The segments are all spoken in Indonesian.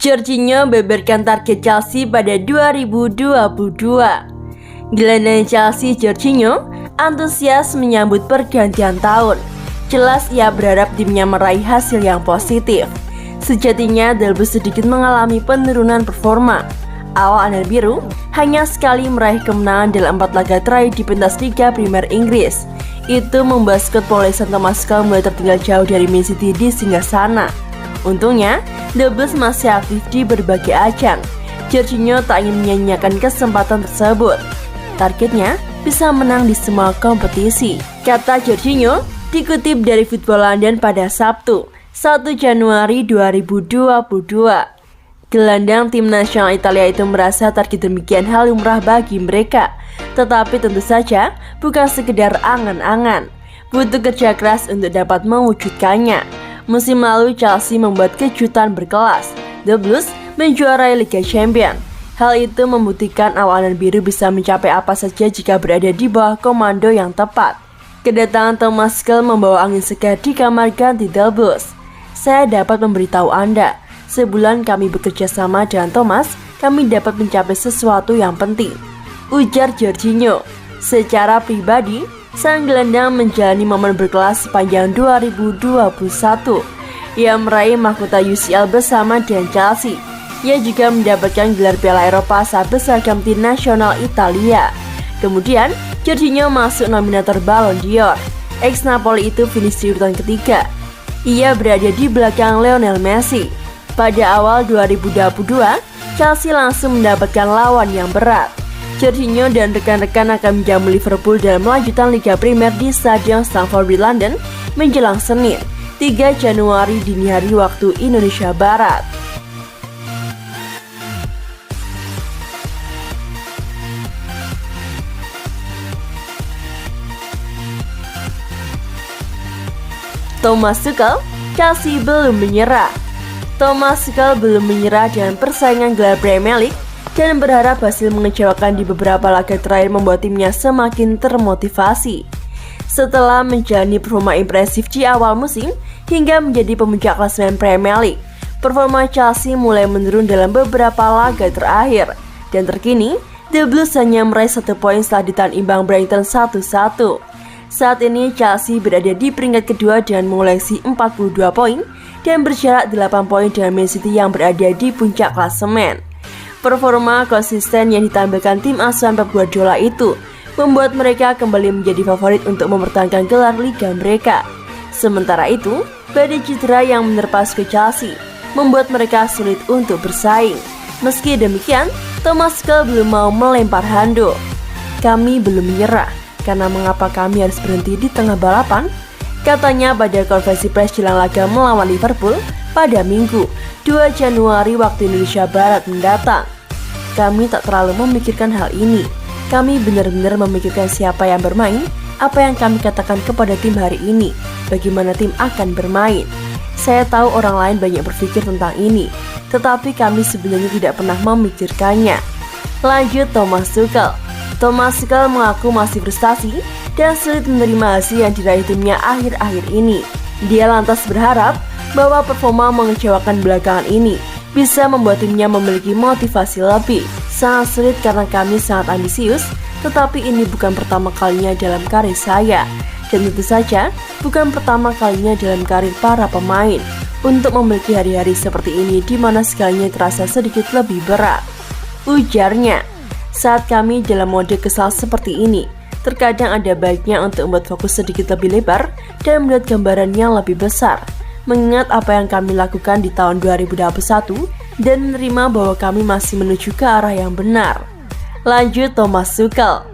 Jorginho beberkan target Chelsea pada 2022. Gelandang Chelsea Jorginho antusias menyambut pergantian tahun. Jelas ia berharap timnya meraih hasil yang positif. Sejatinya The Blues sedikit mengalami penurunan performa. Awal Aner Biru hanya sekali meraih kemenangan dalam 4 laga terakhir di pentas Liga Primer Inggris. Itu membuat skuad Paulinho Thomas Tuchel mulai tertinggal jauh dari Man City di singgasana. Untungnya, The Blues masih aktif di berbagai ajang. Jorginho tak ingin menyanyiakan kesempatan tersebut. Targetnya bisa menang di semua kompetisi, kata Jorginho dikutip dari Football London pada Sabtu, 1 Januari 2022. Gelandang tim nasional Italia itu merasa target demikian hal lumrah bagi mereka. Tetapi tentu saja bukan sekedar angan-angan. Butuh kerja keras untuk dapat mewujudkannya. Musim lalu Chelsea membuat kejutan berkelas. The Blues menjuarai Liga Champions. Hal itu membuktikan awalan biru bisa mencapai apa saja jika berada di bawah komando yang tepat. Kedatangan Thomas Tuchel membawa angin segar di kamar ganti The Blues. Saya dapat memberitahu Anda, sebulan kami bekerja sama dengan Thomas, kami dapat mencapai sesuatu yang penting, ujar Jorginho. Secara pribadi, sang gelandang menjalani momen berkelas sepanjang 2021. Ia meraih mahkota UCL bersama dengan Chelsea. Ia juga mendapatkan gelar Piala Eropa saat berseragam tim nasional Italia. Kemudian, Jorginho masuk nominator Ballon d'Or. Ex Napoli itu finish di urutan ketiga. Ia berada di belakang Lionel Messi. Pada awal 2022, Chelsea langsung mendapatkan lawan yang berat. Jorginho dan rekan-rekan akan menjamu Liverpool dalam lanjutan Liga Primer di Stadion Stamford Bridge London menjelang Senin, 3 Januari dini hari waktu Indonesia Barat. Thomas Tuchel, Chelsea belum menyerah. Thomas Tuchel belum menyerah dengan persaingan gelar Premier League dan berharap hasil mengecewakan di beberapa laga terakhir membuat timnya semakin termotivasi. Setelah menjalani performa impresif di awal musim hingga menjadi pemuncak klasemen Premier League, performa Chelsea mulai menurun dalam beberapa laga terakhir. Dan terkini, The Blues hanya meraih 1 poin setelah ditahan imbang Brighton 1-1. Saat ini Chelsea berada di peringkat kedua dengan mengoleksi 42 poin dan berjarak 8 poin dengan Man City yang berada di puncak klasemen. Performa konsisten yang ditampilkan tim asuhan Pep Guardiola itu membuat mereka kembali menjadi favorit untuk mempertahankan gelar liga mereka. Sementara itu, badai cedera yang menerpa skuad Chelsea membuat mereka sulit untuk bersaing. Meski demikian, Thomas Tuchel belum mau melempar handuk. Kami belum menyerah, karena mengapa kami harus berhenti di tengah balapan? Katanya pada konferensi pers jelang laga melawan Liverpool pada Minggu, 2 Januari waktu Indonesia Barat mendatang. Kami tak terlalu memikirkan hal ini. Kami benar-benar memikirkan siapa yang bermain, apa yang kami katakan kepada tim hari ini, bagaimana tim akan bermain. Saya tahu orang lain banyak berpikir tentang ini, tetapi kami sebenarnya tidak pernah memikirkannya. Lanjut Thomas Tuchel. Thomas Tuchel mengaku masih frustasi dan sulit menerima hasil yang diraih timnya akhir-akhir ini. Dia lantas berharap bahwa performa mengecewakan belakangan ini bisa membuat timnya memiliki motivasi lebih. Sangat sulit karena kami sangat ambisius, tetapi ini bukan pertama kalinya dalam karir saya. Dan tentu saja bukan pertama kalinya dalam karir para pemain untuk memiliki hari-hari seperti ini di mana segalanya terasa sedikit lebih berat, ujarnya. Saat kami dalam mode kesal seperti ini, terkadang ada baiknya untuk membuat fokus sedikit lebih lebar dan melihat gambaran yang lebih besar. Mengingat apa yang kami lakukan di tahun 2021 dan menerima bahwa kami masih menuju ke arah yang benar. Lanjut Thomas Tuchel.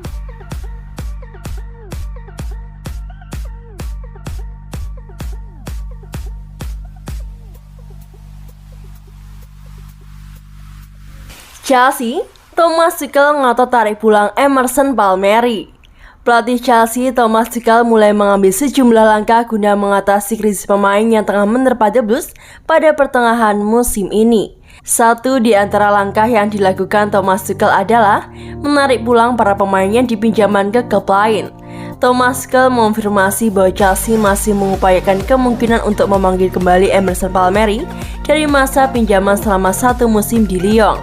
Chelsea, Thomas Tuchel ngotot tarik pulang Emerson Palmieri. Pelatih Chelsea Thomas Tuchel mulai mengambil sejumlah langkah guna mengatasi krisis pemain yang tengah menerpa The Blues pada pertengahan musim ini. Satu di antara langkah yang dilakukan Thomas Tuchel adalah menarik pulang para pemain yang dipinjaman ke klub lain. Thomas Tuchel mengonfirmasi bahwa Chelsea masih mengupayakan kemungkinan untuk memanggil kembali Emerson Palmieri dari masa pinjaman selama 1 musim di Lyon.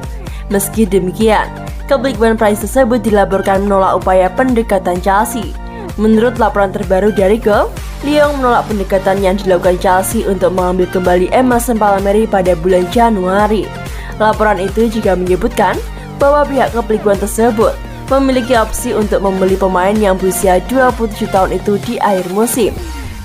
Meski demikian, kebetulan Price tersebut dilaporkan menolak upaya pendekatan Chelsea. Menurut laporan terbaru dari Goal, Lyon menolak pendekatan yang dilakukan Chelsea untuk mengambil kembali Emerson Palmieri pada bulan Januari. Laporan itu juga menyebutkan bahwa pihak kepelikwan tersebut memiliki opsi untuk membeli pemain yang berusia 27 tahun itu di akhir musim.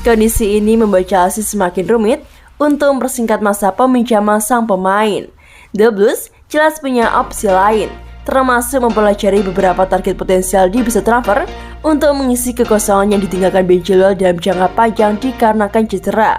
Kondisi ini membuat Chelsea semakin rumit untuk mempersingkat masa peminjaman sang pemain. The Blues jelas punya opsi lain, termasuk mempelajari beberapa target potensial di bursa transfer untuk mengisi kekosongan yang ditinggalkan Ben Chilwell dalam jangka panjang dikarenakan cedera.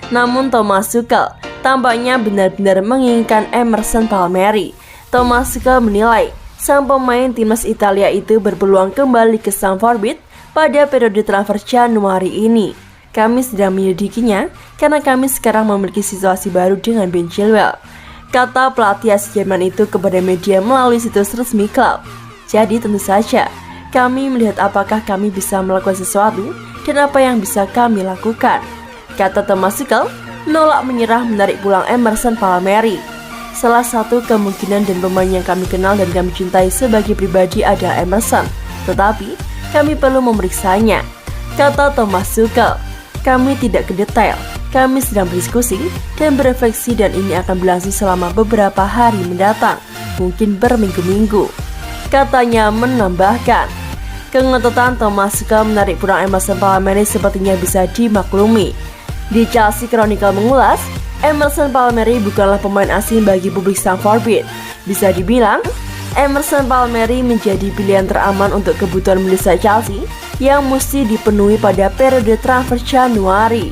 Namun Thomas Tuchel tampaknya benar-benar menginginkan Emerson Palmieri. Thomas Tuchel menilai sang pemain timnas Italia itu berpeluang kembali ke Stamford Bridge pada periode transfer Januari ini. Kami sedang menyelidikinya karena kami sekarang memiliki situasi baru dengan Ben Chilwell, kata pelatih asal Jerman itu kepada media melalui situs resmi klub. Jadi tentu saja kami melihat apakah kami bisa melakukan sesuatu dan apa yang bisa kami lakukan, kata Thomas Tuchel menolak menyerah menarik pulang Emerson Palmieri. Salah satu kemungkinan dan pemain yang kami kenal dan kami cintai sebagai pribadi adalah Emerson, tetapi kami perlu memeriksanya, kata Thomas Tuchel. Kami tidak ke detail, kami sedang berdiskusi dan berefleksi dan ini akan berlangsung selama beberapa hari mendatang, mungkin berminggu-minggu, katanya menambahkan. Kengototan Thomas Tuchel menarik pulang Emerson Palmieri sepertinya bisa dimaklumi. Di Chelsea Chronicle mengulas, Emerson Palmieri bukanlah pemain asing bagi publik Stamford Bridge. Bisa dibilang, Emerson Palmieri menjadi pilihan teraman untuk kebutuhan mendesak Chelsea yang mesti dipenuhi pada periode transfer Januari.